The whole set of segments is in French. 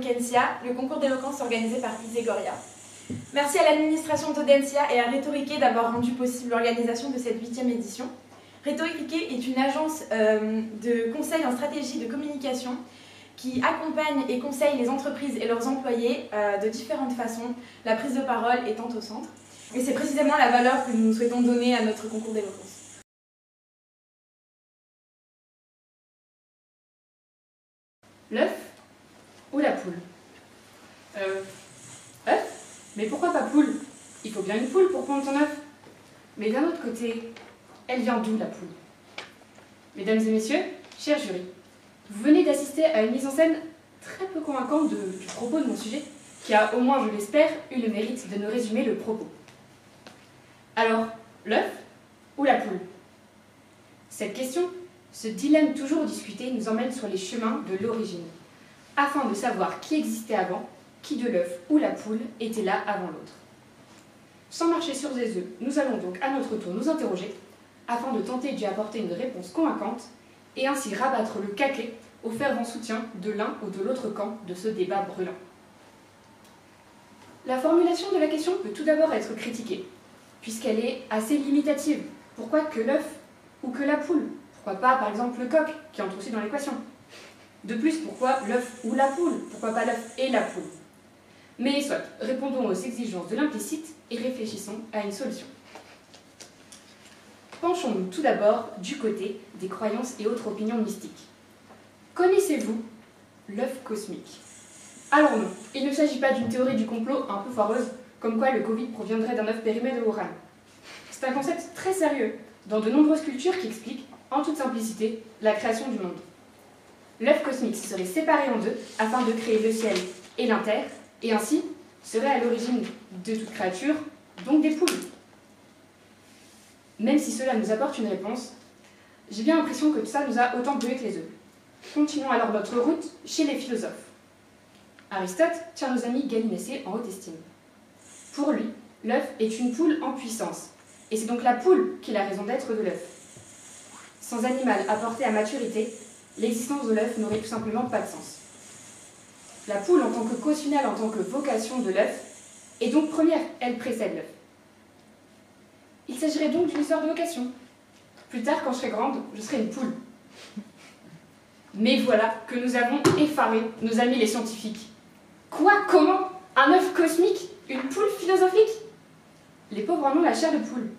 Eloquentia, le concours d'éloquence organisé par Isegoria. Merci à l'administration d'Audencia et à Rhétoriquet d'avoir rendu possible l'organisation de cette 8e édition. Rhétoriquet est une agence de conseil en stratégie de communication qui accompagne et conseille les entreprises et leurs employés de différentes façons, la prise de parole étant au centre. Et c'est précisément la valeur que nous souhaitons donner à notre concours d'éloquence. L'œuf ou la poule? Œuf? Mais pourquoi pas poule? Il faut bien une poule pour pondre ton œuf. Mais d'un autre côté, elle vient d'où la poule? Mesdames et messieurs, chers jurys, vous venez d'assister à une mise en scène très peu convaincante du propos de mon sujet, qui a, au moins je l'espère, eu le mérite de nous résumer le propos. Alors, l'œuf ou la poule? Cette question, ce dilemme toujours discuté, nous emmène sur les chemins de l'origine, afin de savoir qui existait avant, qui de l'œuf ou la poule était là avant l'autre. Sans marcher sur des œufs, nous allons donc à notre tour nous interroger, afin de tenter d'y apporter une réponse convaincante, et ainsi rabattre le caquet au fervent soutien de l'un ou de l'autre camp de ce débat brûlant. La formulation de la question peut tout d'abord être critiquée, puisqu'elle est assez limitative. Pourquoi que l'œuf ou que la poule? Pourquoi pas, par exemple, le coq, qui entre aussi dans l'équation? De plus, pourquoi l'œuf ou la poule? Pourquoi pas l'œuf et la poule? Mais soit, répondons aux exigences de l'implicite et réfléchissons à une solution. Penchons-nous tout d'abord du côté des croyances et autres opinions mystiques. Connaissez-vous l'œuf cosmique? Alors non, il ne s'agit pas d'une théorie du complot un peu foireuse, comme quoi le Covid proviendrait d'un œuf périmé de Wuhan. C'est un concept très sérieux, dans de nombreuses cultures qui expliquent, en toute simplicité, la création du monde. L'œuf cosmique serait séparé en deux afin de créer le ciel et l'inter, et ainsi serait à l'origine de toute créature, donc des poules. Même si cela nous apporte une réponse, j'ai bien l'impression que tout ça nous a autant brûlé que les œufs. Continuons alors notre route chez les philosophes. Aristote tient nos amis Galinacé en haute estime. Pour lui, l'œuf est une poule en puissance, et c'est donc la poule qui est la raison d'être de l'œuf. Sans animal apporté à maturité, l'existence de l'œuf n'aurait tout simplement pas de sens. La poule, en tant que cause finale, en tant que vocation de l'œuf, est donc première, elle précède l'œuf. Il s'agirait donc d'une histoire de vocation. Plus tard, quand je serai grande, je serai une poule. Mais voilà que nous avons effaré nos amis les scientifiques. Quoi? Comment? Un œuf cosmique? Une poule philosophique? Les pauvres en ont la chair de poule.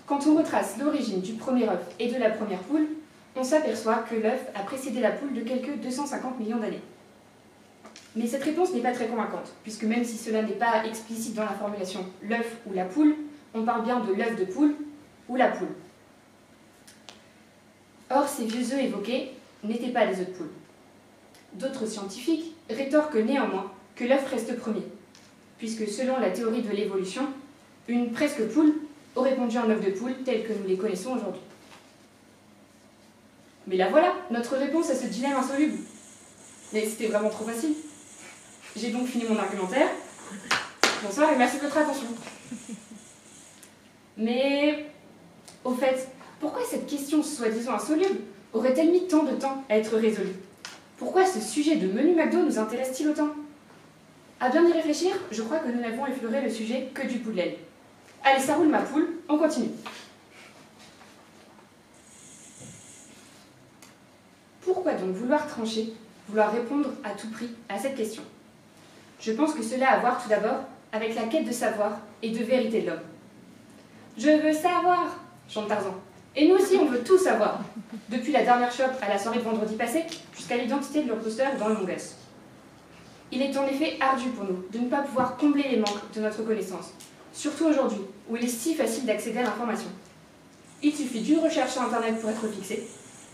Quand on retrace l'origine du premier œuf et de la première poule, on s'aperçoit que l'œuf a précédé la poule de quelques 250 millions d'années. Mais cette réponse n'est pas très convaincante, puisque même si cela n'est pas explicite dans la formulation l'œuf ou la poule, on parle bien de l'œuf de poule ou la poule. Or, ces vieux œufs évoqués n'étaient pas des œufs de poule. D'autres scientifiques rétorquent néanmoins que l'œuf reste premier, puisque selon la théorie de l'évolution, une presque poule aurait pondu un œuf de poule tel que nous les connaissons aujourd'hui. Mais là voilà, notre réponse à ce dilemme insoluble. Mais c'était vraiment trop facile. J'ai donc fini mon argumentaire. Bonsoir et merci de votre attention. Mais, au fait, pourquoi cette question soi-disant insoluble aurait-elle mis tant de temps à être résolue? Pourquoi ce sujet de menu McDo nous intéresse-t-il autant? À bien y réfléchir, je crois que nous n'avons effleuré le sujet que du bout de l'aile. Allez, ça roule ma poule, on continue. Pourquoi donc vouloir trancher, vouloir répondre à tout prix à cette question? Je pense que cela a à voir tout d'abord avec la quête de savoir et de vérité de l'homme. Je veux savoir, chante Tarzan. Et nous aussi, on veut tout savoir. Depuis la dernière shop à la soirée de vendredi passé, jusqu'à l'identité de l'imposteur dans le Among Us. Il est en effet ardu pour nous de ne pas pouvoir combler les manques de notre connaissance, surtout aujourd'hui, où il est si facile d'accéder à l'information. Il suffit d'une recherche sur Internet pour être fixé.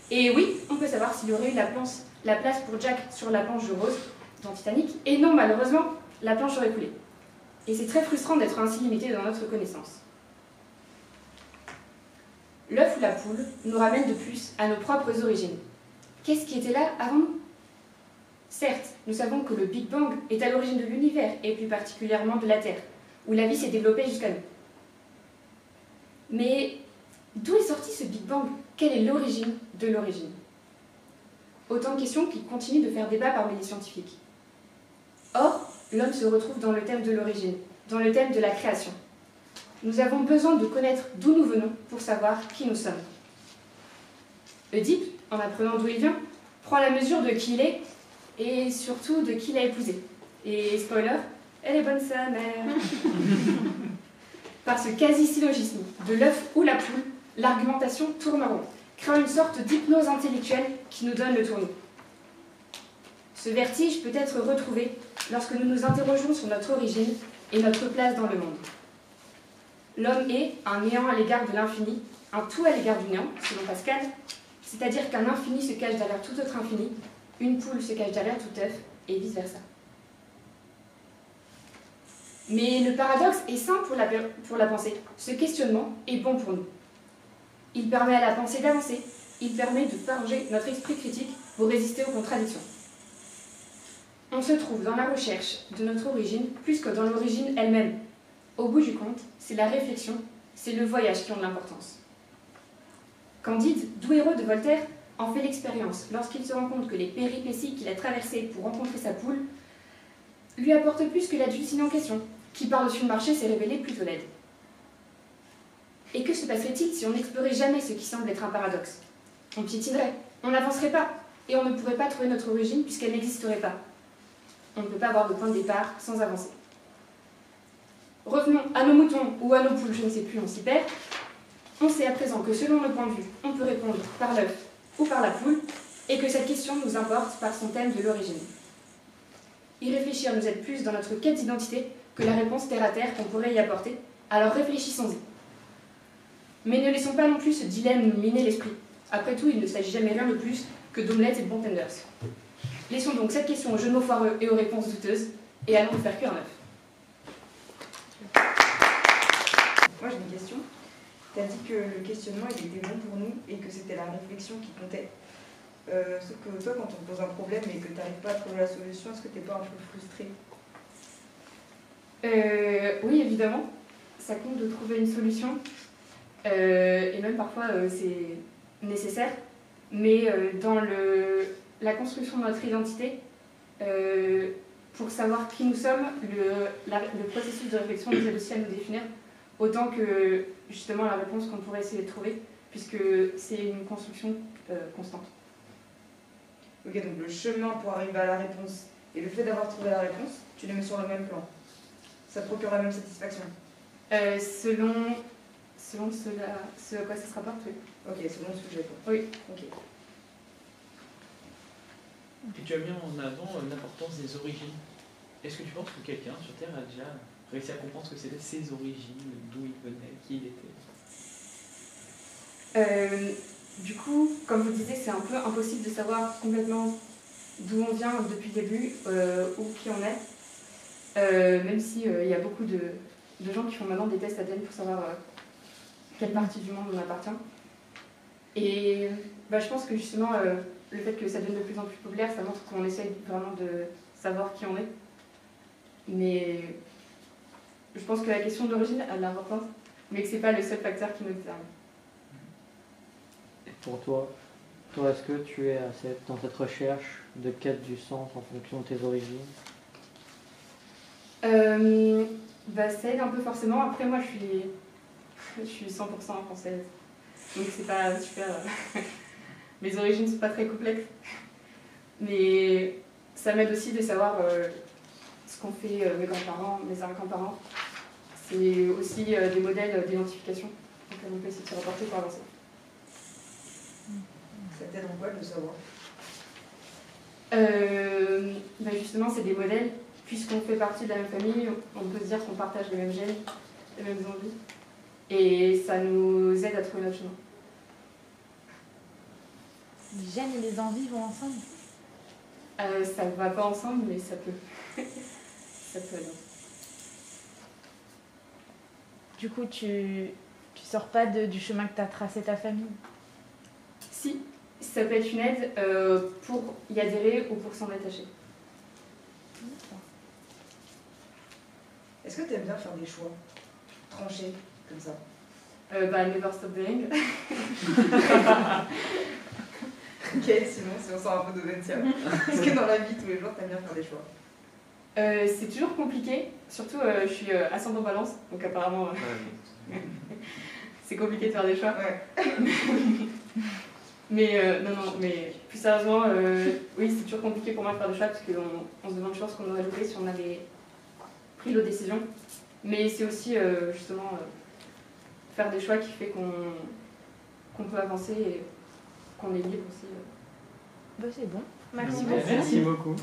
Et oui, on peut savoir s'il y aurait eu la place pour Jack sur la planche de Rose dans Titanic, et non, malheureusement, la planche aurait coulé. Et c'est très frustrant d'être ainsi limité dans notre connaissance. L'œuf ou la poule nous ramène de plus à nos propres origines. Qu'est-ce qui était là avant nous? Certes, nous savons que le Big Bang est à l'origine de l'univers, et plus particulièrement de la Terre, où la vie s'est développée jusqu'à nous. Mais d'où est sorti ce Big Bang? Quelle est l'origine de l'origine? Autant de questions qui continuent de faire débat parmi les scientifiques. Or, l'homme se retrouve dans le thème de l'origine, dans le thème de la création. Nous avons besoin de connaître d'où nous venons pour savoir qui nous sommes. Oedipe, en apprenant d'où il vient, prend la mesure de qui il est et surtout de qui il a épousé. Et spoiler, elle est bonne sa mère. Par ce quasi-syllogisme de l'œuf ou la poule, l'argumentation tourne rond, créant une sorte d'hypnose intellectuelle qui nous donne le tournis. Ce vertige peut être retrouvé lorsque nous nous interrogeons sur notre origine et notre place dans le monde. L'homme est un néant à l'égard de l'infini, un tout à l'égard du néant, selon Pascal, c'est-à-dire qu'un infini se cache derrière tout autre infini, une poule se cache derrière tout œuf, et vice-versa. Mais le paradoxe est sain pour la pensée. Ce questionnement est bon pour nous. Il permet à la pensée d'avancer, il permet de forger notre esprit critique pour résister aux contradictions. On se trouve dans la recherche de notre origine plus que dans l'origine elle-même. Au bout du compte, c'est la réflexion, c'est le voyage qui ont de l'importance. Candide, doux héros de Voltaire, en fait l'expérience lorsqu'il se rend compte que les péripéties qu'il a traversées pour rencontrer sa poule lui apportent plus que la dulcinée en question, qui par-dessus le marché s'est révélée plutôt laide. Et que se passerait-il si on n'explorait jamais ce qui semble être un paradoxe? On piétinerait, on n'avancerait pas, et on ne pourrait pas trouver notre origine puisqu'elle n'existerait pas. On ne peut pas avoir de point de départ sans avancer. Revenons à nos moutons ou à nos poules, je ne sais plus, on s'y perd. On sait à présent que selon le point de vue, on peut répondre par l'œuf ou par la poule, et que cette question nous importe par son thème de l'origine. Y réfléchir nous aide plus dans notre quête d'identité que la réponse terre-à-terre qu'on pourrait y apporter, alors réfléchissons-y. Mais ne laissons pas non plus ce dilemme nous miner l'esprit. Après tout, il ne s'agit jamais rien de plus que d'omelettes et de bons tenders. Laissons donc cette question aux jeux de mots foireux et aux réponses douteuses, et allons nous faire cuire un œuf. Moi j'ai une question. Tu as dit que le questionnement il était bon pour nous et que c'était la réflexion qui comptait. Sauf que toi, quand on te pose un problème et que tu n'arrives pas à trouver la solution, est-ce que tu n'es pas un peu frustré? Oui, évidemment. Ça compte de trouver une solution. Et même parfois, c'est nécessaire. Mais dans la construction de notre identité, pour savoir qui nous sommes, le processus de réflexion nous aide aussi à nous définir, autant que justement la réponse qu'on pourrait essayer de trouver, puisque c'est une construction constante. Ok, donc le chemin pour arriver à la réponse et le fait d'avoir trouvé la réponse, tu les mets sur le même plan. Ça te procure la même satisfaction? Selon ce à quoi ça se rapporte, oui. Ok, selon le sujet, quoi. Oui. Ok. Et tu as mis en avant l'importance des origines. Est-ce que tu penses que quelqu'un sur Terre a déjà réussi à comprendre ce que c'était ses origines, d'où il venait, qui il était? Du coup, comme vous disiez, c'est un peu impossible de savoir complètement d'où on vient depuis le début ou qui on est. Même si il y a beaucoup de gens qui font maintenant des tests ADN pour savoir quelle partie du monde on appartient. Et je pense que justement, le fait que ça devienne de plus en plus populaire, ça montre qu'on essaye vraiment de savoir qui on est. Mais je pense que la question d'origine a de l'importance, mais que c'est pas le seul facteur qui nous détermine. Et pour toi, est-ce que tu es dans cette recherche de quête du sens en fonction de tes origines? Ça aide un peu forcément. Après, moi, je suis 100% française. Donc, c'est pas super. Mes origines sont pas très complexes. Mais ça m'aide aussi de savoir ce qu'ont fait mes grands-parents, mes arrière-grands-parents. C'est aussi des modèles d'identification auxquels on peut essayer de se rapporter pour avancer. Ça t'aide en quoi de le savoir? Justement, c'est des modèles. Puisqu'on fait partie de la même famille, on peut se dire qu'on partage les mêmes gènes, les mêmes envies. Et ça nous aide à trouver notre chemin. Les gènes et les envies vont ensemble? Ça ne va pas ensemble, mais ça peut. Ça peut aller. Du coup, tu sors pas du chemin que t'as tracé ta famille? Si, ça peut être une aide pour y adhérer ou pour s'en détacher. Est-ce que tu aimes bien faire des choix tranchés, comme ça? Never stop doing. Ok, sinon, si on sort un peu d'Audencia. Est-ce que dans la vie, tous les jours, tu aimes bien faire des choix? C'est toujours compliqué, surtout je suis ascendant balance, donc apparemment c'est compliqué de faire des choix. Ouais. Mais non, mais plus sérieusement, oui, c'est toujours compliqué pour moi de faire des choix parce qu'on se demande toujours ce qu'on aurait loupé si on avait pris l'autre décision. Mais c'est aussi justement faire des choix qui fait qu'on peut avancer et qu'on est libre aussi. Bah, c'est bon. Merci Merci beaucoup. Merci beaucoup.